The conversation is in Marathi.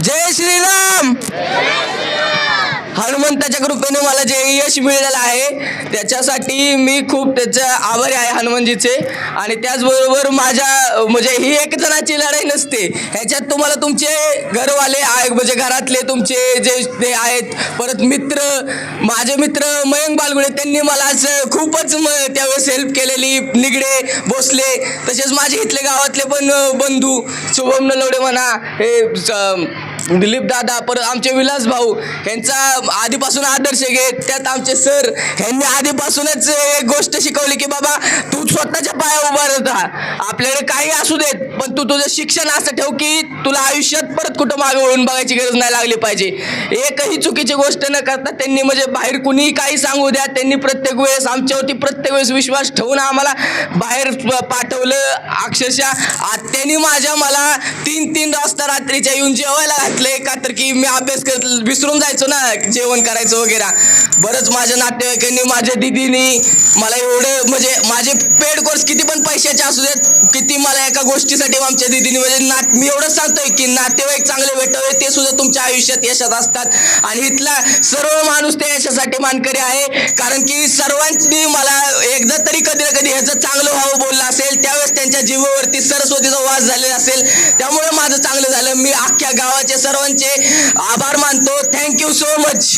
जय श्रीराम. हनुमंताच्या कृपेने मला जे यश मिळालेलं आहे त्याच्यासाठी मी खूप त्याचा आभारी आहे हनुमानजीचे. आणि त्याचबरोबर माझ्या म्हणजे ही एक जणाची लढाई नसते, ह्याच्यात तुम्हाला तुमचे घरवाले आहे म्हणजे घरातले तुमचे जे ते आहेत, परत मित्र, माझे मित्र मयंक बालगुडे त्यांनी मला असं खूपच त्यावेळेस हेल्प केलेली, निगडे भोसले, तसेच माझे इथले गावातले पण बंधू शुभम नलवडे म्हणा, हे दिलीप दादा, परत आमचे विलास भाऊ यांचा आधीपासून आदर्श घेत, त्यात आमचे सर यांनी आधीपासूनच एक गोष्ट शिकवली की बाबा तू स्वतःच्या पाया उभा राहा, आपल्याकडे काही असू देत पण तू तुझं शिक्षण असं ठेव की तुला आयुष्यात परत कुठं मागे वळून बघायची गरज नाही लागली पाहिजे. एकही चुकीची गोष्ट न करता त्यांनी म्हणजे बाहेर कुणीही काही सांगू द्या, त्यांनी प्रत्येक वेळेस आमच्यावरती प्रत्येक वेळेस विश्वास ठेवून आम्हाला बाहेर पाठवलं. अक्षरशः आत्यानी माझ्या मला 3-3 वाजता रात्रीच्या येऊन जेवायला घातले, का तर की मी अभ्यास करत विसरून जायचो ना जेवण करायचं वगैरे. बरंच माझ्या नातेवाईकांनी, माझ्या दिदीनी मला एवढं म्हणजे माझे पेड कोर्स किती पण पैशाचे असू देत, किती मला एका गोष्टीसाठी आमच्या दिदीनी म्हणजे मी एवढंच सांगतोय की नातेवाईक चांगले भेटावे ते सुद्धा तुमच्या आयुष्यात यशात असतात. आणि इथला सर्व माणूस त्या यशासाठी मानकरी आहे, कारण की सर्वांनी मला एकदा तरी कधी ना कधी ह्याचं चांगलं व्हावं बोललं असेल, त्यावेळेस त्यांच्या जीवावरती सरस्वतीचा वास झालेला असेल, त्यामुळे माझं चांगलं झालं. मी अख्ख्या गावाचे सर्वांचे आभार मानतो. Thank you so much.